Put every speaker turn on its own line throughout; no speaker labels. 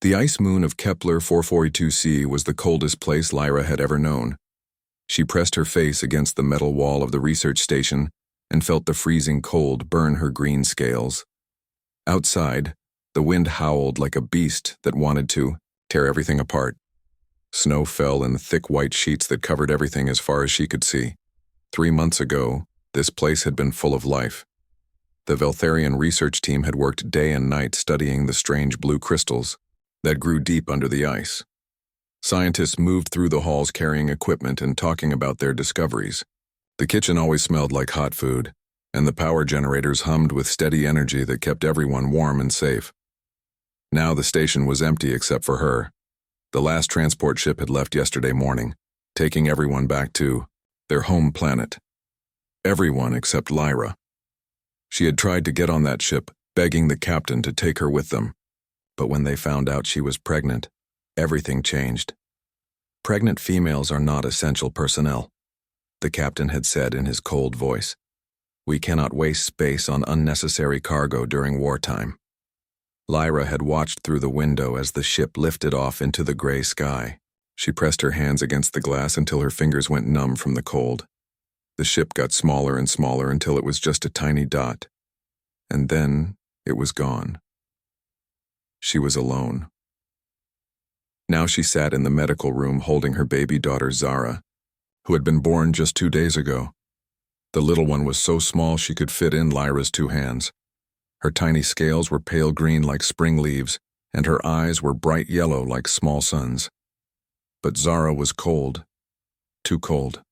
The ice moon of Kepler 442c was the coldest place Lyra had ever known. She pressed her face against the metal wall of the research station and felt the freezing cold burn her green scales. Outside, the wind howled like a beast that wanted to tear everything apart. Snow fell in thick white sheets that covered everything as far as she could see. 3 months ago, this place had been full of life. The Veltharian research team had worked day and night studying the strange blue crystals that grew deep under the ice. Scientists moved through the halls carrying equipment and talking about their discoveries. The kitchen always smelled like hot food, and the power generators hummed with steady energy that kept everyone warm and safe. Now the station was empty except for her. The last transport ship had left yesterday morning, taking everyone back to their home planet. Everyone except Lyra. She had tried to get on that ship, begging the captain to take her with them. But when they found out she was pregnant, everything changed. Pregnant females are not essential personnel, the captain had said in his cold voice. We cannot waste space on unnecessary cargo during wartime. Lyra had watched through the window as the ship lifted off into the gray sky. She pressed her hands against the glass until her fingers went numb from the cold. The ship got smaller and smaller until it was just a tiny dot. And then it was gone. She was alone. Now she sat in the medical room holding her baby daughter Zara, who had been born just 2 days ago. The little one was so small she could fit in Lyra's 2 hands. Her tiny scales were pale green like spring leaves, and her eyes were bright yellow like small suns. But Zara was cold, too cold.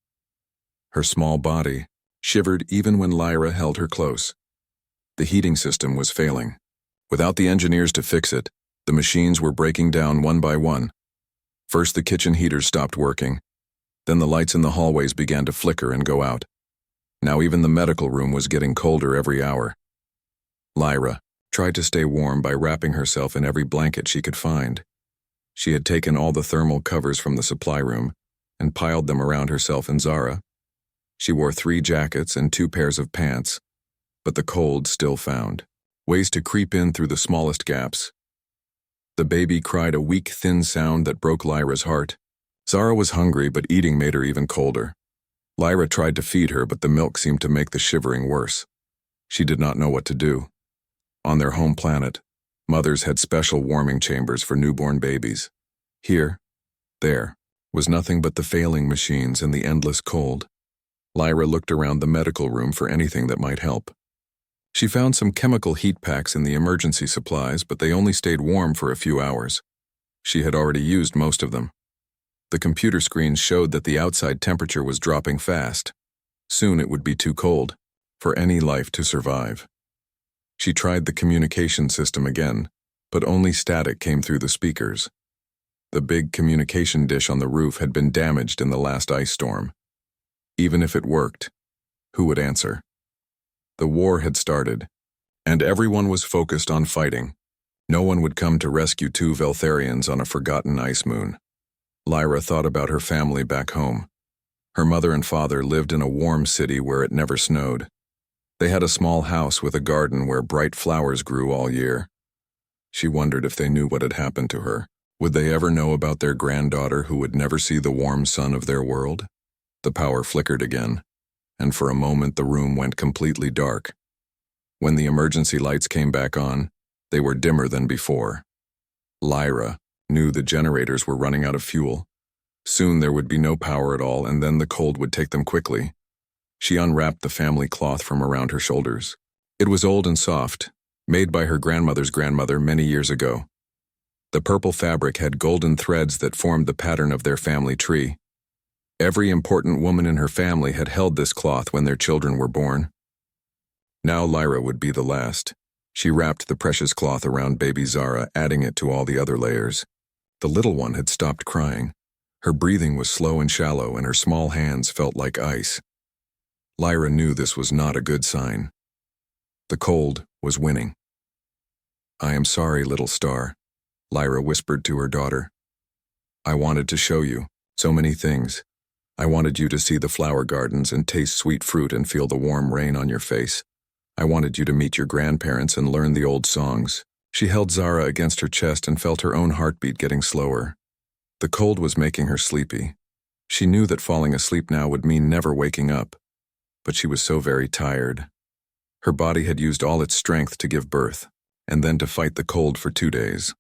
Her small body shivered even when Lyra held her close. The heating system was failing. Without the engineers to fix it, the machines were breaking down one by one. First the kitchen heaters stopped working. Then the lights in the hallways began to flicker and go out. Now even the medical room was getting colder every hour. Lyra tried to stay warm by wrapping herself in every blanket she could find. She had taken all the thermal covers from the supply room and piled them around herself and Zara. She wore 3 jackets and 2 pairs of pants, but the cold still found ways to creep in through the smallest gaps. The baby cried a weak, thin sound that broke Lyra's heart. Zara was hungry, but eating made her even colder. Lyra tried to feed her, but the milk seemed to make the shivering worse. She did not know what to do. On their home planet, mothers had special warming chambers for newborn babies. Here, there, was nothing but the failing machines and the endless cold. Lyra looked around the medical room for anything that might help. She found some chemical heat packs in the emergency supplies, but they only stayed warm for a few hours. She had already used most of them. The computer screens showed that the outside temperature was dropping fast. Soon it would be too cold for any life to survive. She tried the communication system again, but only static came through the speakers. The big communication dish on the roof had been damaged in the last ice storm. Even if it worked, who would answer? The war had started, and everyone was focused on fighting. No one would come to rescue 2 Veltharians on a forgotten ice moon. Lyra thought about her family back home. Her mother and father lived in a warm city where it never snowed. They had a small house with a garden where bright flowers grew all year. She wondered if they knew what had happened to her. Would they ever know about their granddaughter who would never see the warm sun of their world? The power flickered again, and for a moment the room went completely dark. When the emergency lights came back on, they were dimmer than before. Lyra knew the generators were running out of fuel. Soon there would be no power at all, and then the cold would take them quickly. She unwrapped the family cloth from around her shoulders. It was old and soft, made by her grandmother's grandmother many years ago. The purple fabric had golden threads that formed the pattern of their family tree. Every important woman in her family had held this cloth when their children were born. Now Lyra would be the last. She wrapped the precious cloth around baby Zara, adding it to all the other layers. The little one had stopped crying. Her breathing was slow and shallow, and her small hands felt like ice. Lyra knew this was not a good sign. The cold was winning. "I am sorry, little star," Lyra whispered to her daughter. "I wanted to show you so many things. I wanted you to see the flower gardens and taste sweet fruit and feel the warm rain on your face. I wanted you to meet your grandparents and learn the old songs." She held Zara against her chest and felt her own heartbeat getting slower. The cold was making her sleepy. She knew that falling asleep now would mean never waking up, but she was so very tired. Her body had used all its strength to give birth, and then to fight the cold for 2 days.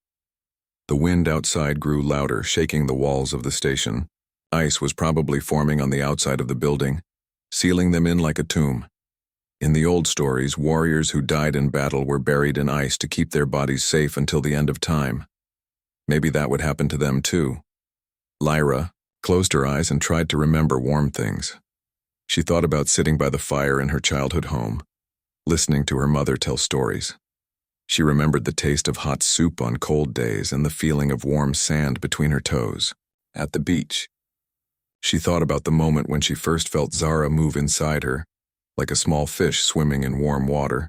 The wind outside grew louder, shaking the walls of the station. Ice was probably forming on the outside of the building, sealing them in like a tomb. In the old stories, warriors who died in battle were buried in ice to keep their bodies safe until the end of time. Maybe that would happen to them too. Lyra closed her eyes and tried to remember warm things. She thought about sitting by the fire in her childhood home, listening to her mother tell stories. She remembered the taste of hot soup on cold days and the feeling of warm sand between her toes. At the beach, she thought about the moment when she first felt Zara move inside her, like a small fish swimming in warm water.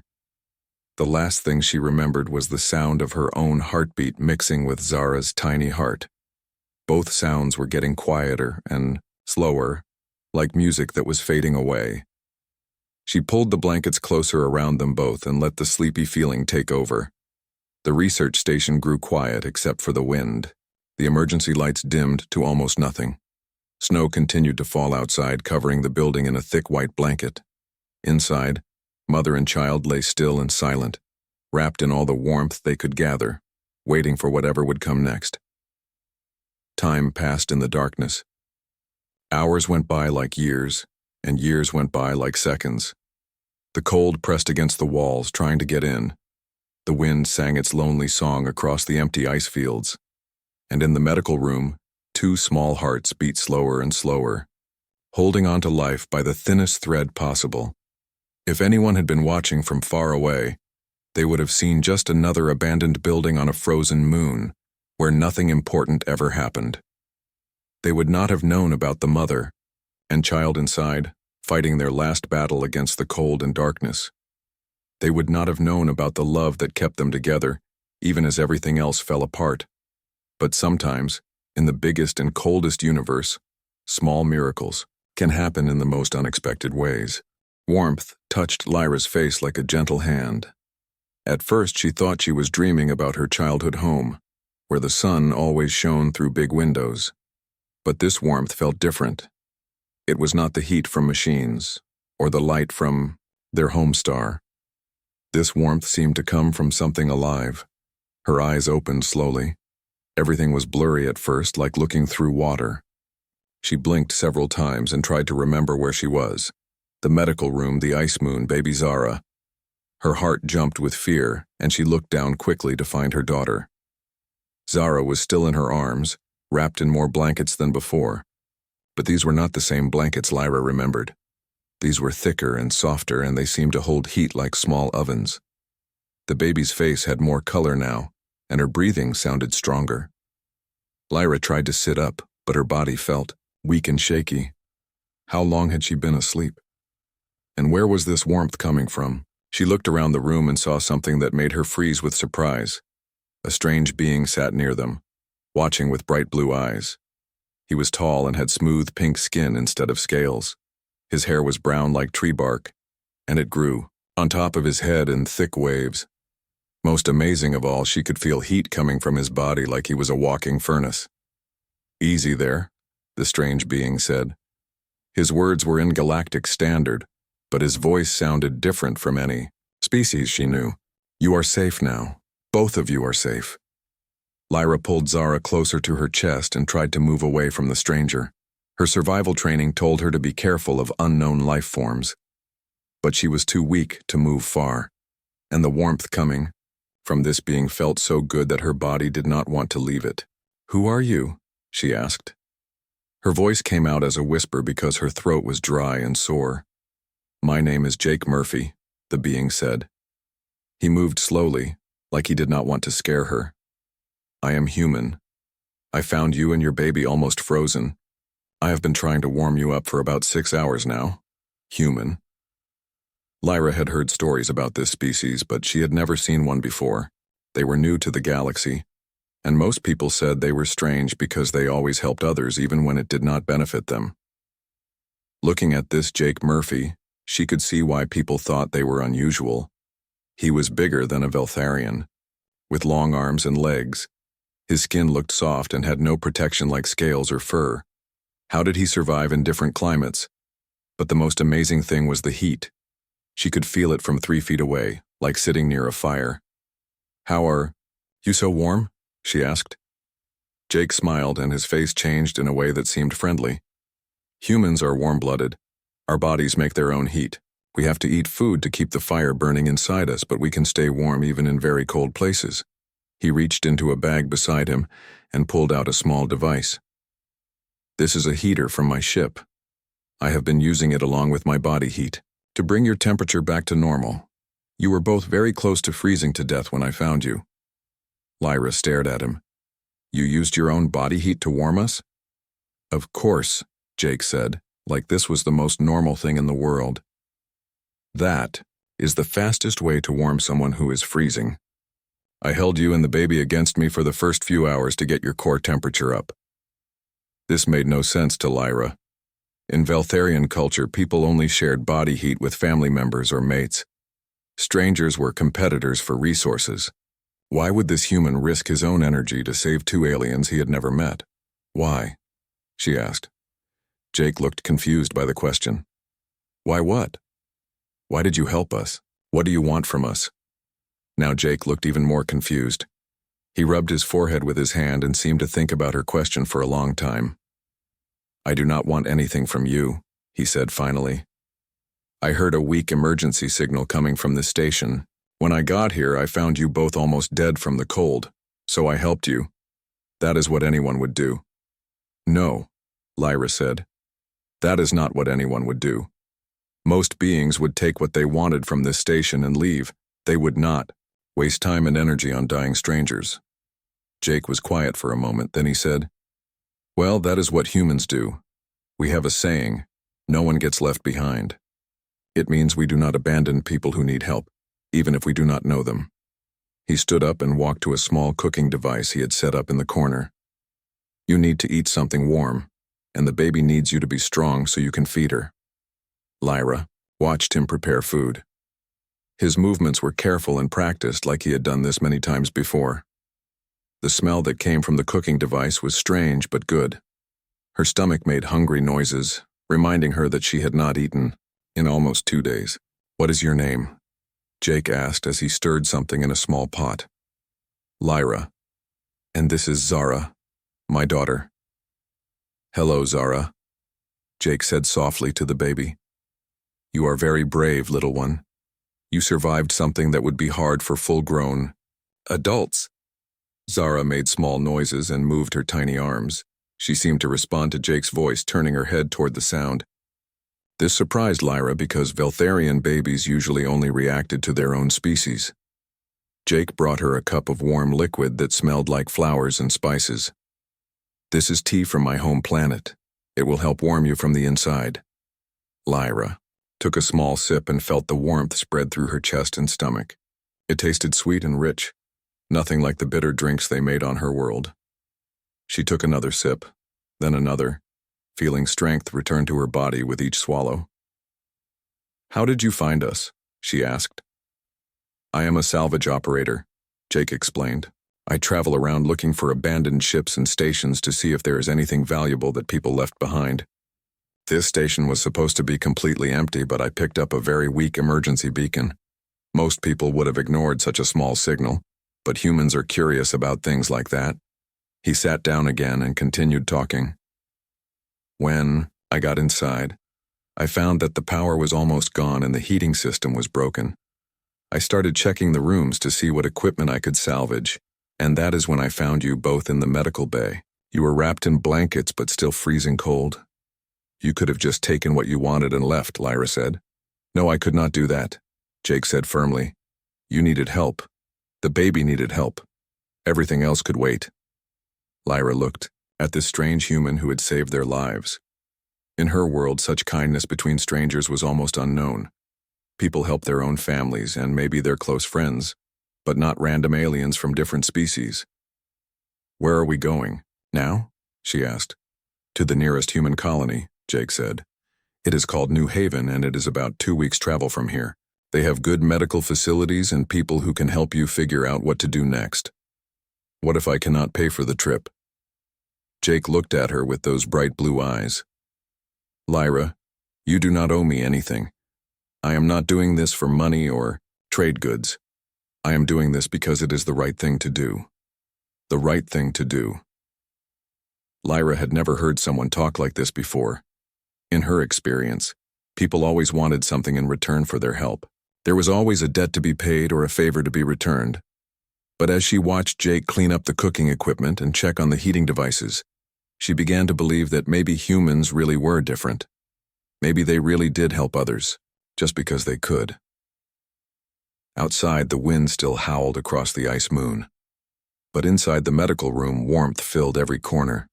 The last thing she remembered was the sound of her own heartbeat mixing with Zara's tiny heart. Both sounds were getting quieter and slower, like music that was fading away. She pulled the blankets closer around them both and let the sleepy feeling take over. The research station grew quiet except for the wind. The emergency lights dimmed to almost nothing. Snow continued to fall outside, covering the building in a thick white blanket. Inside, mother and child lay still and silent, wrapped in all the warmth they could gather, waiting for whatever would come next. Time passed in the darkness. Hours went by like years, and years went by like seconds. The cold pressed against the walls, trying to get in. The wind sang its lonely song across the empty ice fields. And in the medical room, 2 small hearts beat slower and slower, holding on to life by the thinnest thread possible. If anyone had been watching from far away, they would have seen just another abandoned building on a frozen moon, where nothing important ever happened. They would not have known about the mother and child inside, fighting their last battle against the cold and darkness. They would not have known about the love that kept them together, even as everything else fell apart. But sometimes, in the biggest and coldest universe, small miracles can happen in the most unexpected ways. Warmth touched Lyra's face like a gentle hand. At first, she thought she was dreaming about her childhood home, where the sun always shone through big windows. But this warmth felt different. It was not the heat from machines, or the light from their home star. This warmth seemed to come from something alive. Her eyes opened slowly. Everything was blurry at first, like looking through water. She blinked several times and tried to remember where she was. The medical room, the ice moon, baby Zara. Her heart jumped with fear, and she looked down quickly to find her daughter. Zara was still in her arms, wrapped in more blankets than before. But these were not the same blankets Lyra remembered. These were thicker and softer, and they seemed to hold heat like small ovens. The baby's face had more color now, and her breathing sounded stronger. Lyra tried to sit up, but her body felt weak and shaky. How long had she been asleep? And where was this warmth coming from? She looked around the room and saw something that made her freeze with surprise. A strange being sat near them, watching with bright blue eyes. He was tall and had smooth pink skin instead of scales. His hair was brown like tree bark, and it grew on top of his head in thick waves. Most amazing of all, she could feel heat coming from his body like he was a walking furnace. "Easy there," the strange being said. His words were in galactic standard, but his voice sounded different from any species she knew. "You are safe now. Both of you are safe." Lyra pulled Zara closer to her chest and tried to move away from the stranger. Her survival training told her to be careful of unknown life forms. But she was too weak to move far, and the warmth coming from this being felt so good that her body did not want to leave it. "Who are you?" she asked. Her voice came out as a whisper because her throat was dry and sore. "My name is Jake Murphy," the being said. He moved slowly, like he did not want to scare her. "I am human. I found you and your baby almost frozen. I have been trying to warm you up for about 6 hours now." Human. Lyra had heard stories about this species, but she had never seen one before. They were new to the galaxy, and most people said they were strange because they always helped others even when it did not benefit them. Looking at this Jake Murphy, she could see why people thought they were unusual. He was bigger than a Veltharian. with long arms and legs. His skin looked soft and had no protection like scales or fur. How did he survive in different climates? But the most amazing thing was the heat. She could feel it from 3 feet away, like sitting near a fire. "How are you so warm?" she asked. Jake smiled, and his face changed in a way that seemed friendly. "Humans are warm-blooded. Our bodies make their own heat. We have to eat food to keep the fire burning inside us, but we can stay warm even in very cold places." He reached into a bag beside him and pulled out a small device. "This is a heater from my ship. I have been using it along with my body heat to bring your temperature back to normal. You were both very close to freezing to death when I found you." Lyra stared at him. "You used your own body heat to warm us?" "Of course," Jake said, like this was the most normal thing in the world. "That is the fastest way to warm someone who is freezing. I held you and the baby against me for the first few hours to get your core temperature up." This made no sense to Lyra. In Veltharian culture, people only shared body heat with family members or mates. Strangers were competitors for resources. Why would this human risk his own energy to save 2 aliens he had never met? "Why?" she asked. Jake looked confused by the question. "Why what? Why did you help us? What do you want from us?" Now Jake looked even more confused. He rubbed his forehead with his hand and seemed to think about her question for a long time. "I do not want anything from you," he said finally. "I heard a weak emergency signal coming from the station. When I got here, I found you both almost dead from the cold, so I helped you. That is what anyone would do." "No," Lyra said. "That is not what anyone would do. Most beings would take what they wanted from this station and leave. They would not waste time and energy on dying strangers." Jake was quiet for a moment, then he said, "Well, that is what humans do. We have a saying, 'No one gets left behind.' It means we do not abandon people who need help, even if we do not know them." He stood up and walked to a small cooking device he had set up in the corner. "You need to eat something warm, and the baby needs you to be strong so you can feed her." Lyra watched him prepare food. His movements were careful and practiced, like he had done this many times before. The smell that came from the cooking device was strange but good. Her stomach made hungry noises, reminding her that she had not eaten in almost 2 days. "What is your name?" Jake asked as he stirred something in a small pot. "Lyra. And this is Zara, my daughter." "Hello, Zara," Jake said softly to the baby. "You are very brave, little one. You survived something that would be hard for full-grown adults." Zara made small noises and moved her tiny arms. She seemed to respond to Jake's voice, turning her head toward the sound. This surprised Lyra because Veltharian babies usually only reacted to their own species. Jake brought her a cup of warm liquid that smelled like flowers and spices. "This is tea from my home planet. It will help warm you from the inside." Lyra took a small sip and felt the warmth spread through her chest and stomach. It tasted sweet and rich, nothing like the bitter drinks they made on her world. She took another sip, then another, feeling strength return to her body with each swallow. "How did you find us?" she asked. "I am a salvage operator," Jake explained. "I travel around looking for abandoned ships and stations to see if there is anything valuable that people left behind. This station was supposed to be completely empty, but I picked up a very weak emergency beacon. Most people would have ignored such a small signal, but humans are curious about things like that." He sat down again and continued talking. "When I got inside, I found that the power was almost gone and the heating system was broken. I started checking the rooms to see what equipment I could salvage, and that is when I found you both in the medical bay. You were wrapped in blankets but still freezing cold. You could have just taken what you wanted and left," Lyra said. "No, I could not do that," Jake said firmly. "You needed help. The baby needed help. Everything else could wait." Lyra looked at this strange human who had saved their lives. In her world, such kindness between strangers was almost unknown. People helped their own families and maybe their close friends, but not random aliens from different species. "Where are we going now?" she asked. "To the nearest human colony," Jake said. "It is called New Haven, and it is about 2 weeks' travel from here. They have good medical facilities and people who can help you figure out what to do next. What if I cannot pay for the trip? Jake looked at her with those bright blue eyes. Lyra, you do not owe me anything. I am not doing this for money or trade goods. I am doing this because it is the right thing to do. The right thing to do. Lyra had never heard someone talk like this before. In her experience, people always wanted something in return for their help. There was always a debt to be paid or a favor to be returned. But as she watched Jake clean up the cooking equipment and check on the heating devices, she began to believe that maybe humans really were different. Maybe they really did help others, just because they could. Outside, the wind still howled across the ice moon. But inside the medical room, warmth filled every corner.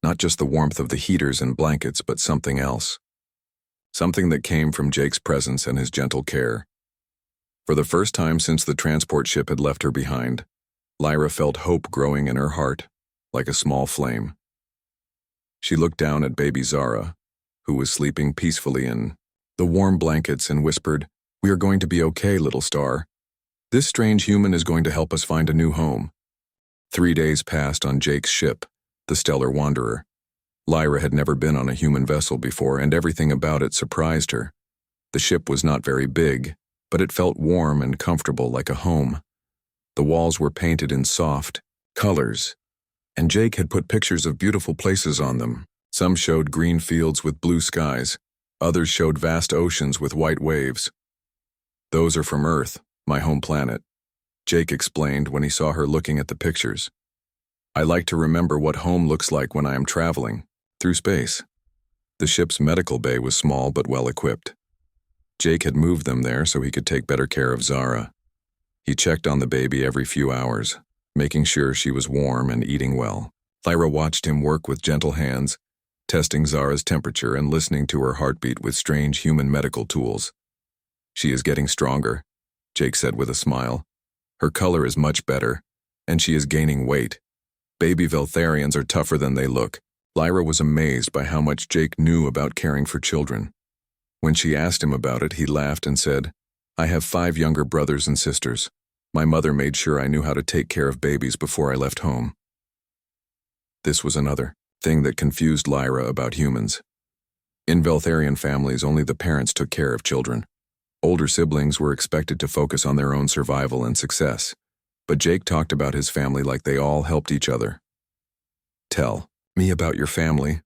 Not just the warmth of the heaters and blankets, but something else. Something that came from Jake's presence and his gentle care. For the first time since the transport ship had left her behind, Lyra felt hope growing in her heart, like a small flame. She looked down at baby Zara, who was sleeping peacefully in the warm blankets, and whispered, "We are going to be okay, little star. This strange human is going to help us find a new home." 3 days passed on Jake's ship, the Stellar Wanderer. Lyra had never been on a human vessel before, and everything about it surprised her. The ship was not very big, but it felt warm and comfortable like a home. The walls were painted in soft colors, and Jake had put pictures of beautiful places on them. Some showed green fields with blue skies, others showed vast oceans with white waves. "Those are from Earth, my home planet," Jake explained when he saw her looking at the pictures. "I like to remember what home looks like when I am traveling, through space." The ship's medical bay was small but well equipped. Jake had moved them there so he could take better care of Zara. He checked on the baby every few hours, making sure she was warm and eating well. Lyra watched him work with gentle hands, testing Zara's temperature and listening to her heartbeat with strange human medical tools. "She is getting stronger," Jake said with a smile. "Her color is much better, and she is gaining weight. Baby Veltharians are tougher than they look." Lyra was amazed by how much Jake knew about caring for children. When she asked him about it, he laughed and said, "I have 5 younger brothers and sisters. My mother made sure I knew how to take care of babies before I left home." This was another thing that confused Lyra about humans. In Veltharian families, only the parents took care of children. Older siblings were expected to focus on their own survival and success, but Jake talked about his family like they all helped each other. "Tell me about your family,"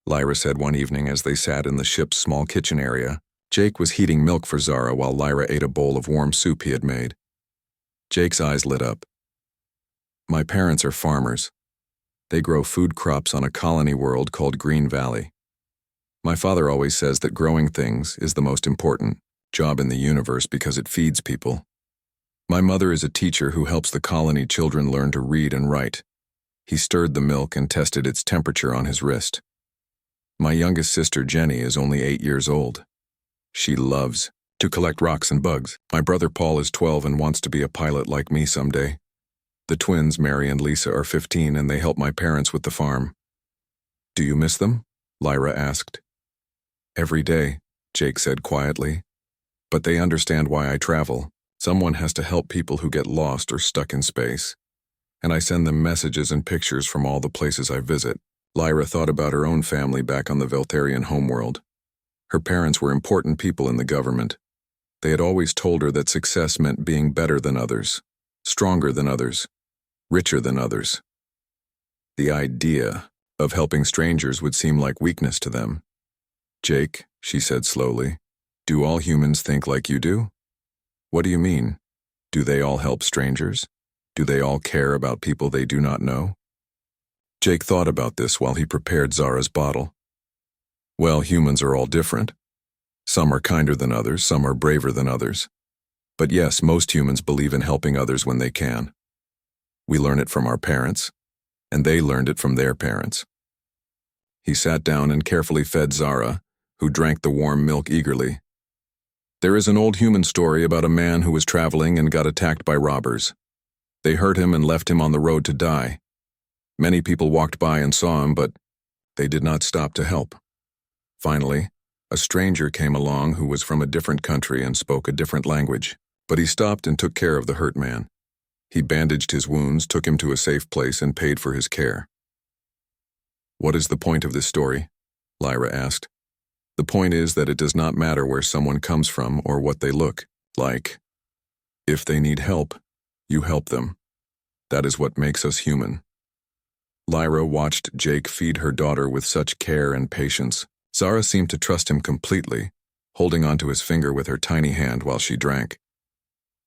Lyra said one evening as they sat in the ship's small kitchen area. Jake was heating milk for Zara while Lyra ate a bowl of warm soup he had made. Jake's eyes lit up. "My parents are farmers. They grow food crops on a colony world called Green Valley. My father always says that growing things is the most important job in the universe because it feeds people. My mother is a teacher who helps the colony children learn to read and write." He stirred the milk and tested its temperature on his wrist. "My youngest sister, Jenny, is only 8 years old. She loves to collect rocks and bugs. My brother Paul is 12 and wants to be a pilot like me someday. The twins, Mary and Lisa, are 15 and they help my parents with the farm." "Do you miss them?" Lyra asked. "Every day," Jake said quietly. "But they understand why I travel. Someone has to help people who get lost or stuck in space. And I send them messages and pictures from all the places I visit." Lyra thought about her own family back on the Veltharian homeworld. Her parents were important people in the government. They had always told her that success meant being better than others, stronger than others, richer than others. The idea of helping strangers would seem like weakness to them. "Jake," she said slowly, "do all humans think like you do?" "What do you mean? Do they all help strangers? Do they all care about people they do not know?" Jake thought about this while he prepared Zara's bottle. "Well, humans are all different. Some are kinder than others, some are braver than others. But yes, most humans believe in helping others when they can. We learn it from our parents, and they learned it from their parents." He sat down and carefully fed Zara, who drank the warm milk eagerly. "There is an old human story about a man who was traveling and got attacked by robbers. They hurt him and left him on the road to die. Many people walked by and saw him, but they did not stop to help. Finally, A stranger came along who was from a different country and spoke a different language, but he stopped and took care of the hurt man. He bandaged his wounds, took him to a safe place, and paid for his care. "What is the point of this story?" Lyra asked. "The point is that it does not matter where someone comes from or what they look like. If they need help, you help them. That is what makes us human." Lyra watched Jake feed her daughter with such care and patience. Zara seemed to trust him completely, holding onto his finger with her tiny hand while she drank.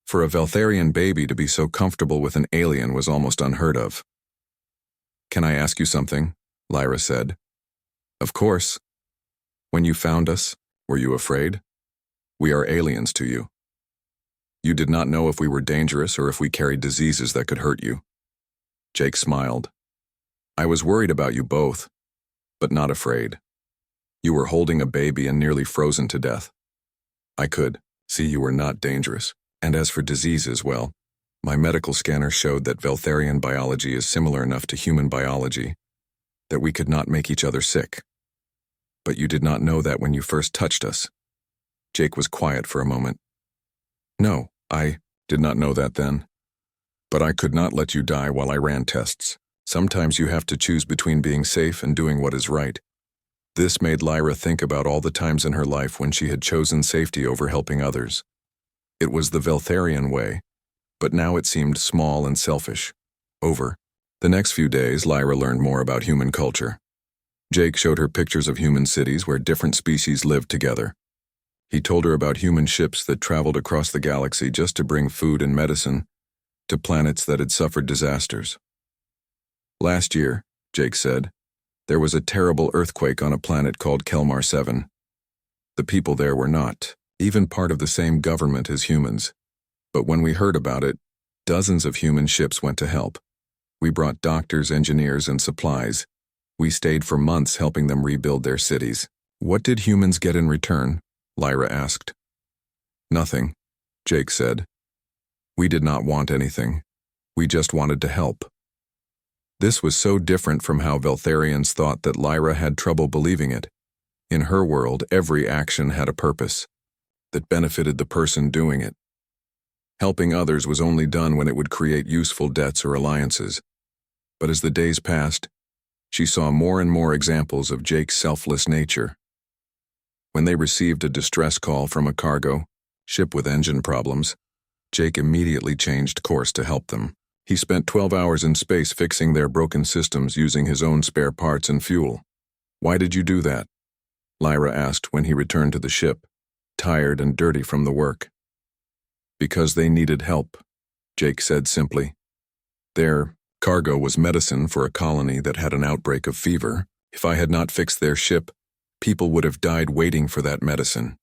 For a Veltharian baby to be so comfortable with an alien was almost unheard of. "Can I ask you something?" Lyra said. "Of course. When you found us, were you afraid? We are aliens to you. You did not know if we were dangerous or if we carried diseases that could hurt you." Jake smiled. "I was worried about you both, but not afraid. You were holding a baby and nearly frozen to death. I could see you were not dangerous. And as for diseases, well, my medical scanner showed that Veltharian biology is similar enough to human biology that we could not make each other sick. But you did not know that when you first touched us." Jake was quiet for a moment. "No, I did not know that then. But I could not let you die while I ran tests. Sometimes you have to choose between being safe and doing what is right." This made Lyra think about all the times in her life when she had chosen safety over helping others. It was the Veltharian way, but now it seemed small and selfish. Over the next few days, Lyra learned more about human culture. Jake showed her pictures of human cities where different species lived together. He told her about human ships that traveled across the galaxy just to bring food and medicine to planets that had suffered disasters. "Last year," Jake said, "there was a terrible earthquake on a planet called Kelmar 7. The people there were not even part of the same government as humans. But when we heard about it, dozens of human ships went to help. We brought doctors, engineers, and supplies. We stayed for months helping them rebuild their cities." "What did humans get in return?" Lyra asked. "Nothing," Jake said. "We did not want anything. We just wanted to help." This was so different from how Veltharians thought that Lyra had trouble believing it. In her world, every action had a purpose that benefited the person doing it. Helping others was only done when it would create useful debts or alliances. But as the days passed, she saw more and more examples of Jake's selfless nature. When they received a distress call from a cargo ship with engine problems, Jake immediately changed course to help them. He spent 12 hours in space fixing their broken systems using his own spare parts and fuel. "Why did you do that?" Lyra asked when he returned to the ship, tired and dirty from the work. "Because they needed help," Jake said simply. "Their cargo was medicine for a colony that had an outbreak of fever. If I had not fixed their ship, people would have died waiting for that medicine."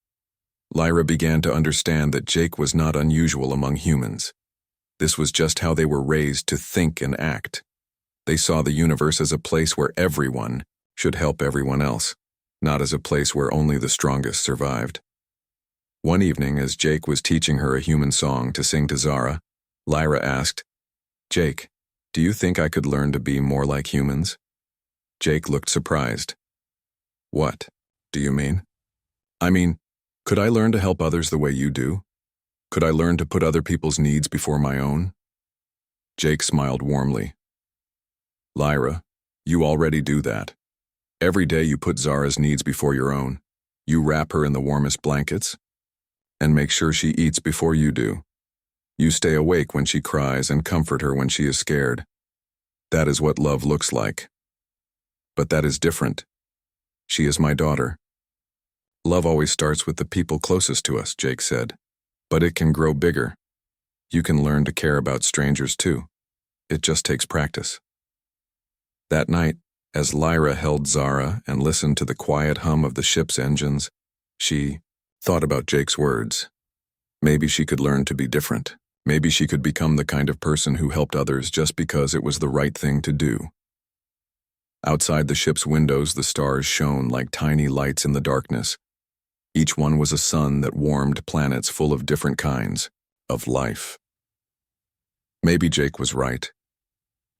Lyra began to understand that Jake was not unusual among humans. This was just how they were raised to think and act. They saw the universe as a place where everyone should help everyone else, not as a place where only the strongest survived. One evening, as Jake was teaching her a human song to sing to Zara, Lyra asked, "Jake, do you think I could learn to be more like humans?" Jake looked surprised. "What do you mean?" "I mean, could I learn to help others the way you do? Could I learn to put other people's needs before my own?" Jake smiled warmly. "Lyra, you already do that. Every day you put Zara's needs before your own. You wrap her in the warmest blankets and make sure she eats before you do. You stay awake when she cries and comfort her when she is scared. That is what love looks like. But that is different. She is my daughter." "Love always starts with the people closest to us," Jake said. "But it can grow bigger. You can learn to care about strangers too. It just takes practice." That night, as Lyra held Zara and listened to the quiet hum of the ship's engines, she thought about Jake's words. Maybe she could learn to be different. Maybe she could become the kind of person who helped others just because it was the right thing to do. Outside the ship's windows, the stars shone like tiny lights in the darkness. Each one was a sun that warmed planets full of different kinds of life. Maybe Jake was right.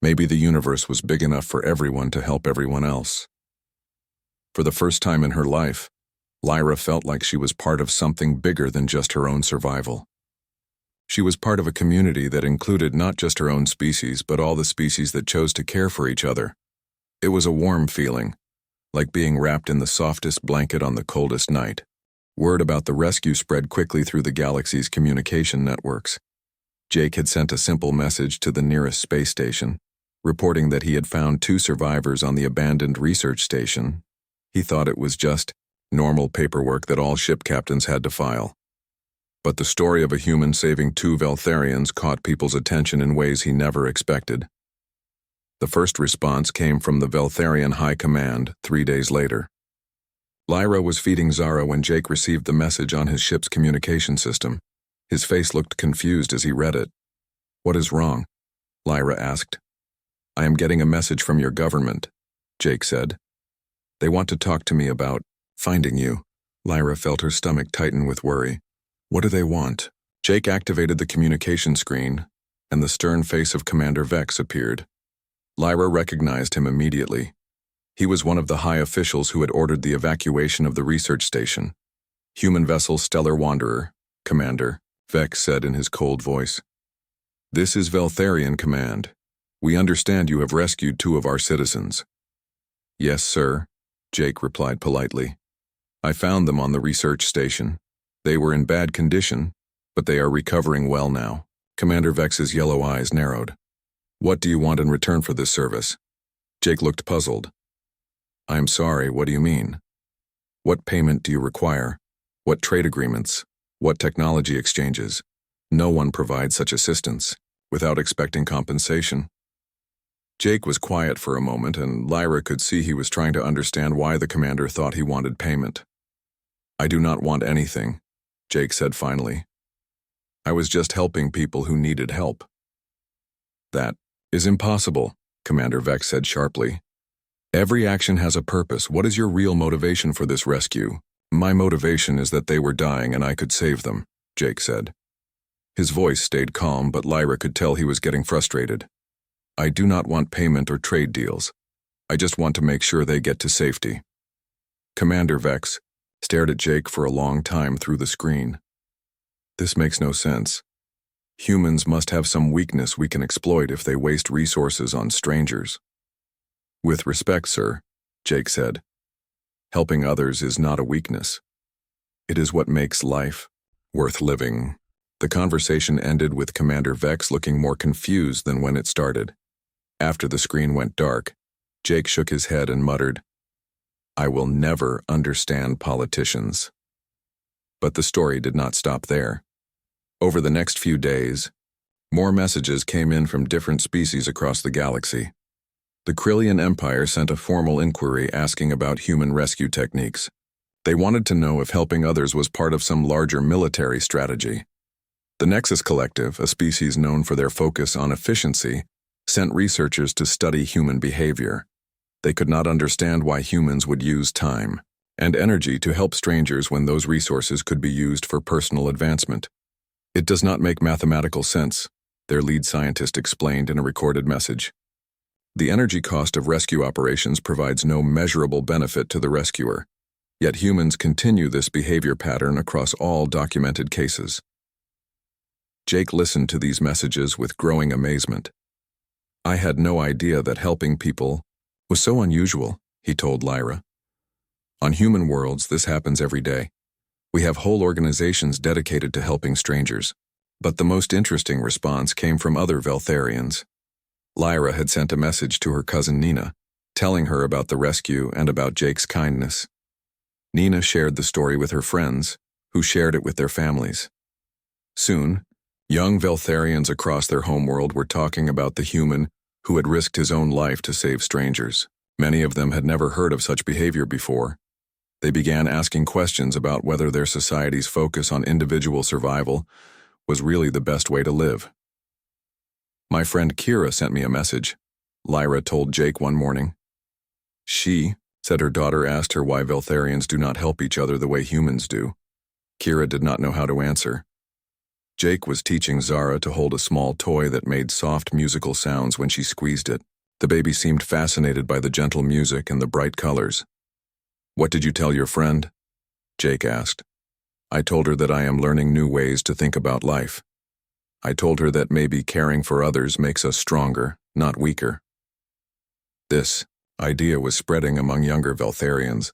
Maybe the universe was big enough for everyone to help everyone else. For the first time in her life, Lyra felt like she was part of something bigger than just her own survival. She was part of a community that included not just her own species, but all the species that chose to care for each other. It was a warm feeling, like being wrapped in the softest blanket on the coldest night. Word about the rescue spread quickly through the galaxy's communication networks. Jake had sent a simple message to the nearest space station, reporting that he had found 2 survivors on the abandoned research station. He thought it was just normal paperwork that all ship captains had to file. But the story of a human saving 2 Veltharians caught people's attention in ways he never expected. The first response came from the Veltharian High Command 3 days later. Lyra was feeding Zara when Jake received the message on his ship's communication system. His face looked confused as he read it. "What is wrong?" Lyra asked. "I am getting a message from your government," Jake said. "They want to talk to me about finding you." Lyra felt her stomach tighten with worry. "What do they want?" Jake activated the communication screen, and the stern face of Commander Vex appeared. Lyra recognized him immediately. He was one of the high officials who had ordered the evacuation of the research station. "Human vessel Stellar Wanderer, Commander," Vex said in his cold voice. "This is Veltharian Command. We understand you have rescued 2 of our citizens." "Yes, sir," Jake replied politely. "I found them on the research station. They were in bad condition, but they are recovering well now." Commander Vex's yellow eyes narrowed. "What do you want in return for this service?" Jake looked puzzled. "I am sorry, what do you mean? What payment do you require? What trade agreements? What technology exchanges? No one provides such assistance without expecting compensation." Jake was quiet for a moment, and Lyra could see he was trying to understand why the commander thought he wanted payment. "I do not want anything," Jake said finally. "I was just helping people who needed help." "That is impossible," Commander Vex said sharply. "Every action has a purpose. What is your real motivation for this rescue?" "My motivation is that they were dying and I could save them," Jake said. His voice stayed calm, but Lyra could tell he was getting frustrated. "I do not want payment or trade deals. I just want to make sure they get to safety." Commander Vex stared at Jake for a long time through the screen. "This makes no sense. Humans must have some weakness we can exploit if they waste resources on strangers." "With respect, sir," Jake said, "helping others is not a weakness. It is what makes life worth living." The conversation ended with Commander Vex looking more confused than when it started. After the screen went dark, Jake shook his head and muttered, "I will never understand politicians." But the story did not stop there. Over the next few days, more messages came in from different species across the galaxy. The Krillian Empire sent a formal inquiry asking about human rescue techniques. They wanted to know if helping others was part of some larger military strategy. The Nexus Collective, a species known for their focus on efficiency, sent researchers to study human behavior. They could not understand why humans would use time and energy to help strangers when those resources could be used for personal advancement. "It does not make mathematical sense," their lead scientist explained in a recorded message. "The energy cost of rescue operations provides no measurable benefit to the rescuer, yet humans continue this behavior pattern across all documented cases." Jake listened to these messages with growing amazement. "I had no idea that helping people was so unusual," he told Lyra. "On human worlds, this happens every day. We have whole organizations dedicated to helping strangers." But the most interesting response came from other Veltharians. Lyra had sent a message to her cousin Nina, telling her about the rescue and about Jake's kindness. Nina shared the story with her friends, who shared it with their families. Soon, young Veltharians across their homeworld were talking about the human who had risked his own life to save strangers. Many of them had never heard of such behavior before. They began asking questions about whether their society's focus on individual survival was really the best way to live. "My friend Kira sent me a message," Lyra told Jake one morning. "She said her daughter asked her why Veltharians do not help each other the way humans do." Kira did not know how to answer. Jake was teaching Zara to hold a small toy that made soft musical sounds when she squeezed it. The baby seemed fascinated by the gentle music and the bright colors. "What did you tell your friend?" Jake asked. I told her that I am learning new ways to think about life. I told her that maybe caring for others makes us stronger, not weaker. This idea was spreading among younger Veltharians,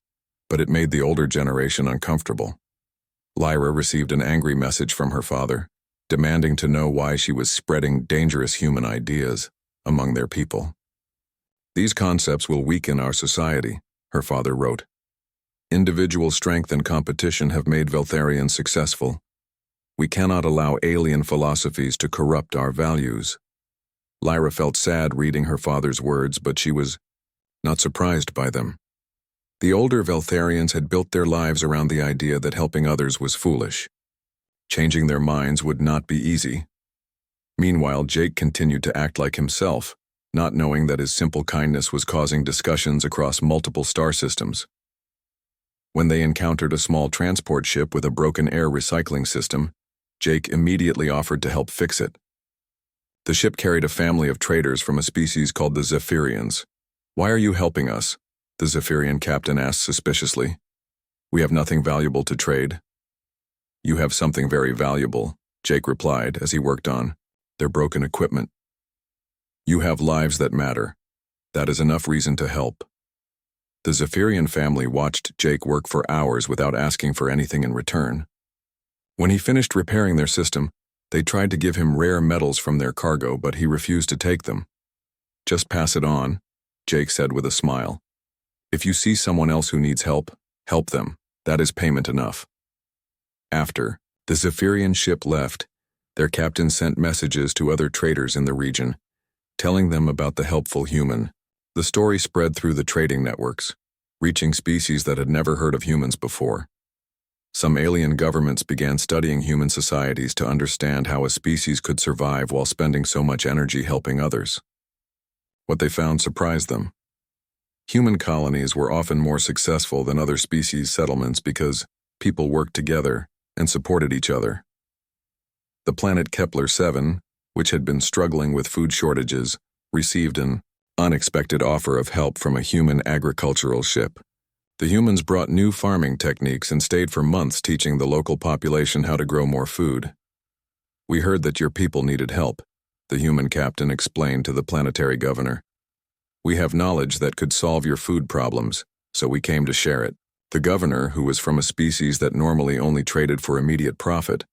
but it made the older generation uncomfortable. Lyra received an angry message from her father, demanding to know why she was spreading dangerous human ideas among their people. These concepts will weaken our society, her father wrote. Individual strength and competition have made Veltharians successful. We cannot allow alien philosophies to corrupt our values. Lyra felt sad reading her father's words, but she was not surprised by them. The older Veltharians had built their lives around the idea that helping others was foolish. Changing their minds would not be easy. Meanwhile, Jake continued to act like himself, not knowing that his simple kindness was causing discussions across multiple star systems. When they encountered a small transport ship with a broken air recycling system, Jake immediately offered to help fix it. The ship carried a family of traders from a species called the Zephyrians. Why are you helping us? The Zephyrian captain asked suspiciously. We have nothing valuable to trade. You have something very valuable, Jake replied as he worked on their broken equipment. You have lives that matter. That is enough reason to help. The Zephyrian family watched Jake work for hours without asking for anything in return. When he finished repairing their system, they tried to give him rare metals from their cargo, but he refused to take them. Just pass it on, Jake said with a smile. If you see someone else who needs help, help them. That is payment enough. After the Zephyrian ship left, their captain sent messages to other traders in the region, telling them about the helpful human. The story spread through the trading networks, reaching species that had never heard of humans before. Some alien governments began studying human societies to understand how a species could survive while spending so much energy helping others. What they found surprised them. Human colonies were often more successful than other species settlements because people worked together and supported each other. The planet Kepler-7, which had been struggling with food shortages, received an unexpected offer of help from a human agricultural ship. The humans brought new farming techniques and stayed for months teaching the local population how to grow more food. We heard that your people needed help, the human captain explained to the planetary governor. We have knowledge that could solve your food problems, so we came to share it. The governor, who was from a species that normally only traded for immediate profit,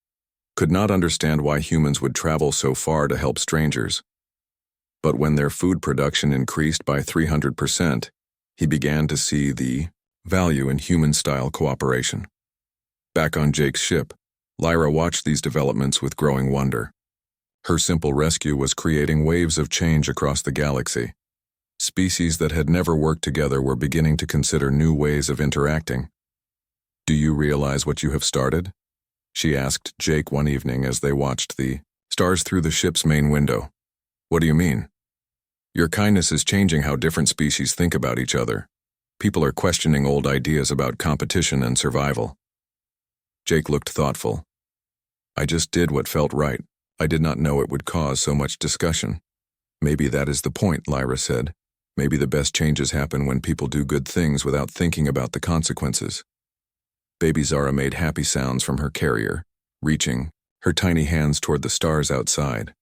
could not understand why humans would travel so far to help strangers. But when their food production increased by 300%, he began to see the value in human-style cooperation. Back on Jake's ship, Lyra watched these developments with growing wonder. Her simple rescue was creating waves of change across the galaxy. Species that had never worked together were beginning to consider new ways of interacting. Do you realize what you have started? She asked Jake one evening as they watched the stars through the ship's main window. What do you mean? Your kindness is changing how different species think about each other. People are questioning old ideas about competition and survival. Jake looked thoughtful. I just did what felt right. I did not know it would cause so much discussion. Maybe that is the point, Lyra said. Maybe the best changes happen when people do good things without thinking about the consequences. Baby Zara made happy sounds from her carrier, reaching her tiny hands toward the stars outside.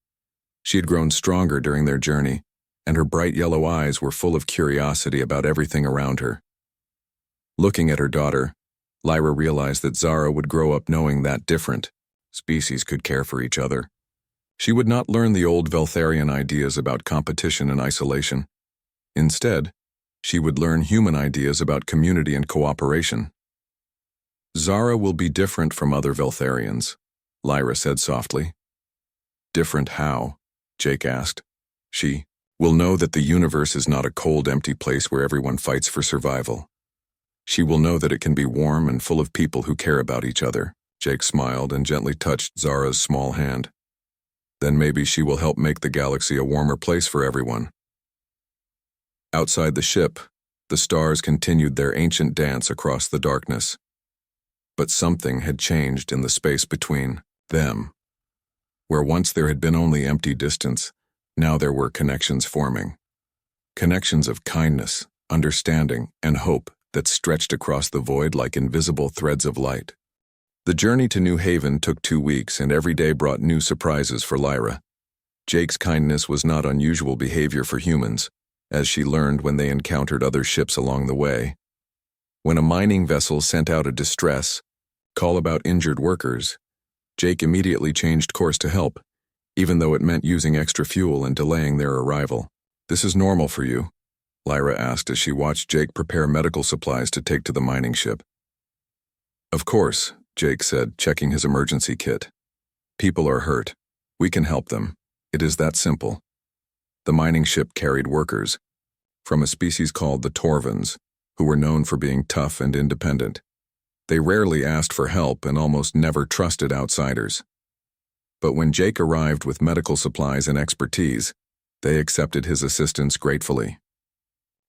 She had grown stronger during their journey, and her bright yellow eyes were full of curiosity about everything around her. Looking at her daughter, Lyra realized that Zara would grow up knowing that different species could care for each other. She would not learn the old Veltharian ideas about competition and isolation. Instead, she would learn human ideas about community and cooperation. Zara will be different from other Veltharians, Lyra said softly. Different how? Jake asked. She will know that the universe is not a cold, empty place where everyone fights for survival. She will know that it can be warm and full of people who care about each other. Jake smiled and gently touched Zara's small hand. Then maybe she will help make the galaxy a warmer place for everyone. Outside the ship, the stars continued their ancient dance across the darkness. But something had changed in the space between them. Where once there had been only empty distance, now there were connections forming. Connections of kindness, understanding, and hope that stretched across the void like invisible threads of light. The journey to New Haven took 2 weeks, and every day brought new surprises for Lyra. Jake's kindness was not unusual behavior for humans, as she learned when they encountered other ships along the way. When a mining vessel sent out a distress call about injured workers, Jake immediately changed course to help, even though it meant using extra fuel and delaying their arrival. "This is normal for you?" Lyra asked as she watched Jake prepare medical supplies to take to the mining ship. "Of course," Jake said, checking his emergency kit. "People are hurt. We can help them. It is that simple." The mining ship carried workers from a species called the Torvins, who were known for being tough and independent. They rarely asked for help and almost never trusted outsiders. But when Jake arrived with medical supplies and expertise, they accepted his assistance gratefully.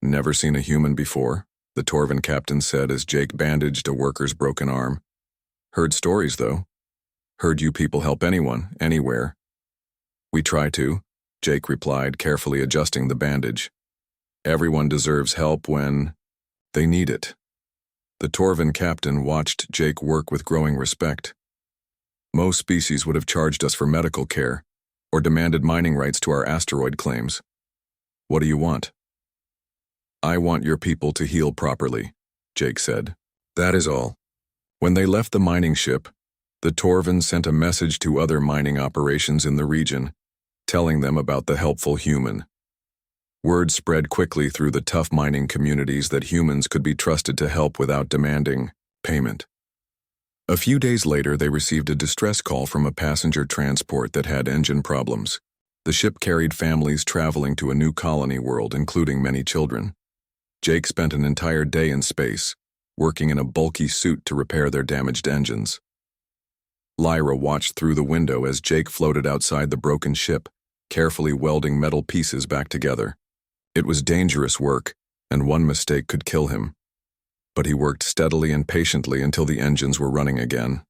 "Never seen a human before," the Torvin captain said as Jake bandaged a worker's broken arm. "Heard stories, though. Heard you people help anyone, anywhere." "We try to," Jake replied, carefully adjusting the bandage. "Everyone deserves help when they need it." The Torvin captain watched Jake work with growing respect. "Most species would have charged us for medical care or demanded mining rights to our asteroid claims. What do you want?" "I want your people to heal properly," Jake said. "That is all." When they left the mining ship, the Torvins sent a message to other mining operations in the region, telling them about the helpful human. Word spread quickly through the tough mining communities that humans could be trusted to help without demanding payment. A few days later, they received a distress call from a passenger transport that had engine problems. The ship carried families traveling to a new colony world, including many children. Jake spent an entire day in space, working in a bulky suit to repair their damaged engines. Lyra watched through the window as Jake floated outside the broken ship, carefully welding metal pieces back together. It was dangerous work, and one mistake could kill him. But he worked steadily and patiently until the engines were running again.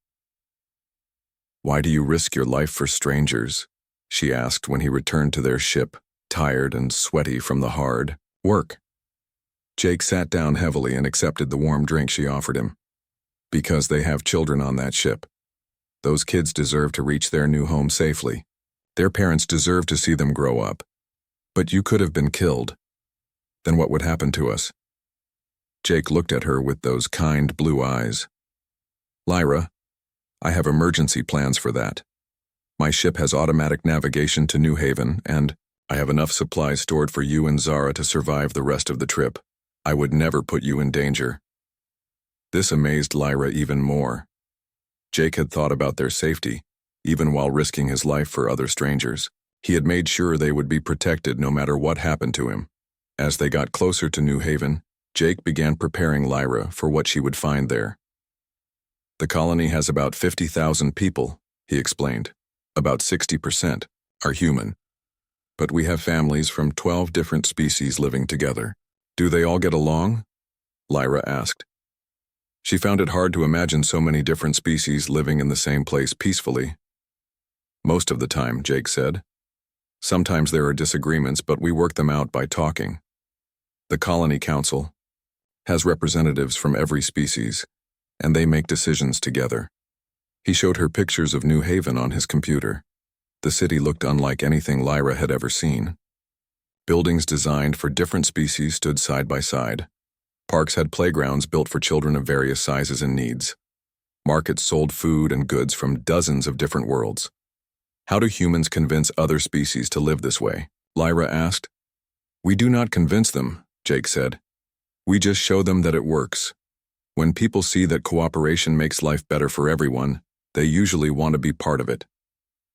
"Why do you risk your life for strangers?" she asked when he returned to their ship, tired and sweaty from the hard work. Jake sat down heavily and accepted the warm drink she offered him. "Because they have children on that ship. Those kids deserve to reach their new home safely. Their parents deserve to see them grow up. But you could have been killed. Then what would happen to us?" Jake looked at her with those kind blue eyes. "Lyra, I have emergency plans for that. My ship has automatic navigation to New Haven, and I have enough supplies stored for you and Zara to survive the rest of the trip. I would never put you in danger." This amazed Lyra even more. Jake had thought about their safety, even while risking his life for other strangers. He had made sure they would be protected no matter what happened to him. As they got closer to New Haven, Jake began preparing Lyra for what she would find there. "The colony has about 50,000 people," he explained. "About 60% are human. But we have families from 12 different species living together." "Do they all get along?" Lyra asked. She found it hard to imagine so many different species living in the same place peacefully. "Most of the time," Jake said. "Sometimes there are disagreements, but we work them out by talking. The Colony Council has representatives from every species, and they make decisions together." He showed her pictures of New Haven on his computer. The city looked unlike anything Lyra had ever seen. Buildings designed for different species stood side by side. Parks had playgrounds built for children of various sizes and needs. Markets sold food and goods from dozens of different worlds. "How do humans convince other species to live this way?" Lyra asked. "We do not convince them," Jake said. "We just show them that it works. When people see that cooperation makes life better for everyone, they usually want to be part of it."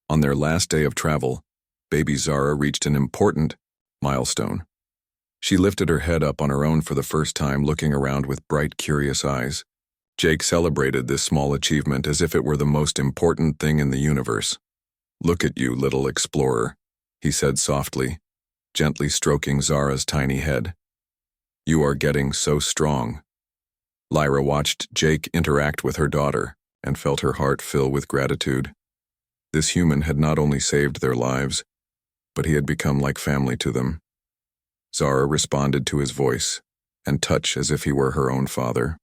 On their last day of travel, baby Zara reached an important milestone. She lifted her head up on her own for the first time, looking around with bright, curious eyes. Jake celebrated this small achievement as if it were the most important thing in the universe. "Look at you, little explorer," he said softly, gently stroking Zara's tiny head. "You are getting so strong." Lyra watched Jake interact with her daughter and felt her heart fill with gratitude. This human had not only saved their lives, but he had become like family to them. Zara responded to his voice, and touch as if he were her own father.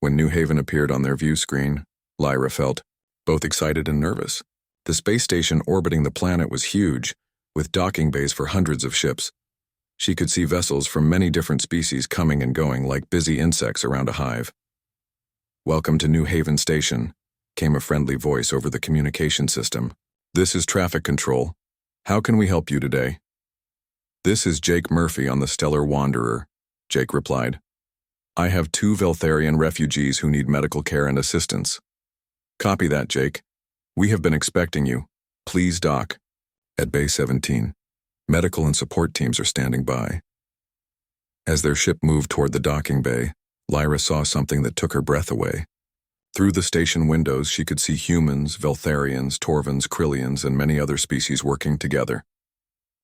When New Haven appeared on their view screen, Lyra felt both excited and nervous. The space station orbiting the planet was huge, with docking bays for hundreds of ships. She could see vessels from many different species coming and going like busy insects around a hive. "Welcome to New Haven Station," came a friendly voice over the communication system. "This is traffic control. How can we help you today?" "This is Jake Murphy on the Stellar Wanderer," Jake replied. "I have 2 Veltharian refugees who need medical care and assistance." "Copy that, Jake. We have been expecting you. Please dock." At Bay 17, medical and support teams are standing by. As their ship moved toward the docking bay, Lyra saw something that took her breath away. Through the station windows, she could see humans, Veltharians, Torvans, Krillians, and many other species working together.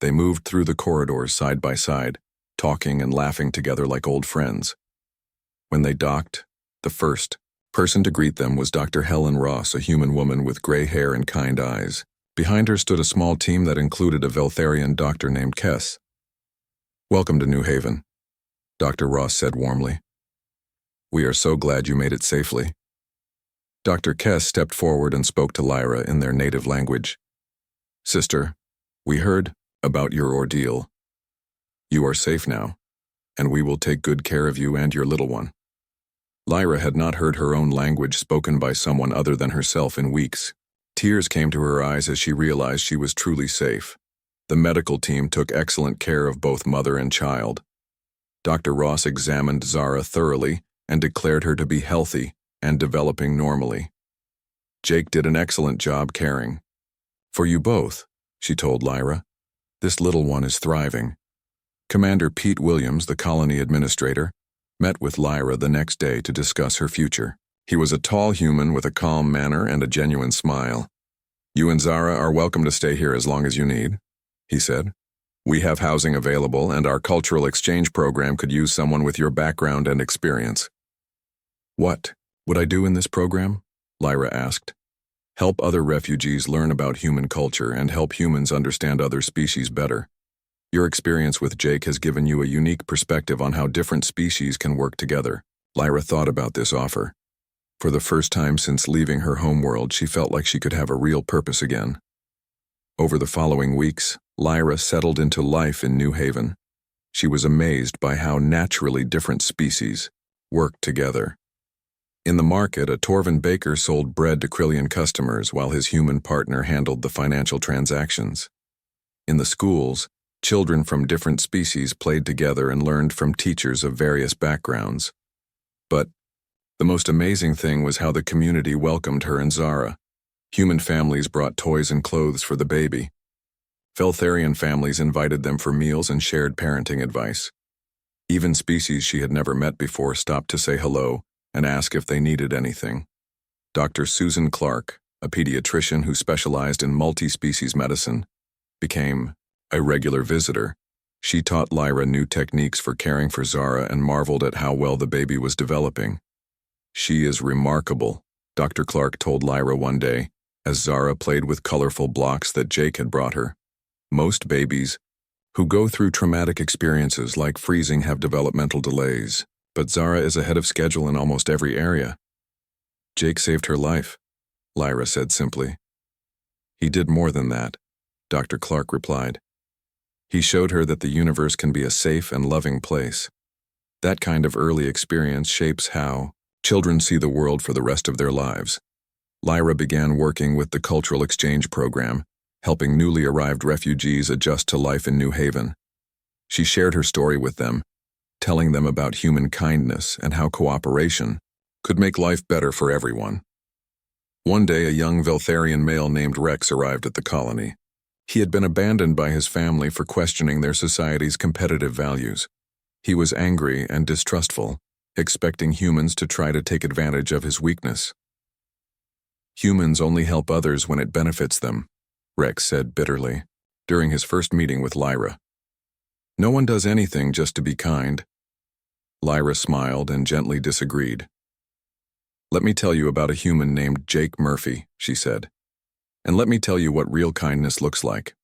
They moved through the corridors side by side, talking and laughing together like old friends. When they docked, the first person to greet them was Dr. Helen Ross, a human woman with gray hair and kind eyes. Behind her stood a small team that included a Veltharian doctor named Kess. "Welcome to New Haven," Dr. Ross said warmly. "We are so glad you made it safely." Dr. Kess stepped forward and spoke to Lyra in their native language. "Sister, we heard about your ordeal. You are safe now, and we will take good care of you and your little one." Lyra had not heard her own language spoken by someone other than herself in weeks. Tears came to her eyes as she realized she was truly safe. The medical team took excellent care of both mother and child. Dr. Ross examined Zara thoroughly and declared her to be healthy and developing normally. Jake did an excellent job caring. "For you both," she told Lyra. "This little one is thriving." Commander Pete Williams, the colony administrator, met with Lyra the next day to discuss her future. He was a tall human with a calm manner and a genuine smile. "You and Zara are welcome to stay here as long as you need," he said. "We have housing available, and our cultural exchange program could use someone with your background and experience." "What would I do in this program?" Lyra asked. "Help other refugees learn about human culture and help humans understand other species better. Your experience with Jake has given you a unique perspective on how different species can work together." Lyra thought about this offer. For the first time since leaving her homeworld, she felt like she could have a real purpose again. Over the following weeks, Lyra settled into life in New Haven. She was amazed by how naturally different species worked together. In the market, a Torvan baker sold bread to Krillian customers while his human partner handled the financial transactions. In the schools, children from different species played together and learned from teachers of various backgrounds. But the most amazing thing was how the community welcomed her and Zara. Human families brought toys and clothes for the baby. Veltharian families invited them for meals and shared parenting advice. Even species she had never met before stopped to say hello and ask if they needed anything. Dr. Susan Clark, a pediatrician who specialized in multi-species medicine, became a regular visitor. She taught Lyra new techniques for caring for Zara and marveled at how well the baby was developing. "She is remarkable," Dr. Clark told Lyra one day, as Zara played with colorful blocks that Jake had brought her. "Most babies who go through traumatic experiences like freezing have developmental delays, but Zara is ahead of schedule in almost every area." "Jake saved her life," Lyra said simply. "He did more than that," Dr. Clark replied. "He showed her that the universe can be a safe and loving place. That kind of early experience shapes how children see the world for the rest of their lives." Lyra began working with the Cultural Exchange Program, helping newly arrived refugees adjust to life in New Haven. She shared her story with them, telling them about human kindness and how cooperation could make life better for everyone. One day, a young Veltharian male named Rex arrived at the colony. He had been abandoned by his family for questioning their society's competitive values. He was angry and distrustful, expecting humans to try to take advantage of his weakness. "Humans only help others when it benefits them," Rex said bitterly, during his first meeting with Lyra. "No one does anything just to be kind." Lyra smiled and gently disagreed. "Let me tell you about a human named Jake Murphy," she said. "And let me tell you what real kindness looks like."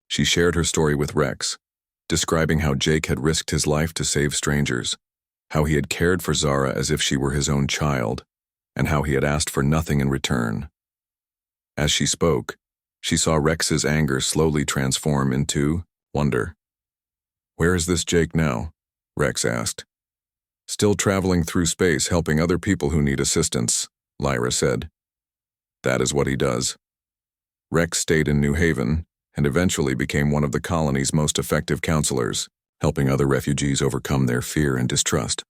She shared her story with Rex, describing how Jake had risked his life to save strangers, how he had cared for Zara as if she were his own child, and how he had asked for nothing in return. As she spoke, she saw Rex's anger slowly transform into wonder. "Where is this Jake now?" Rex asked. "Still traveling through space helping other people who need assistance," Lyra said. "That is what he does." Rex stayed in New Haven and eventually became one of the colony's most effective counselors, helping other refugees overcome their fear and distrust.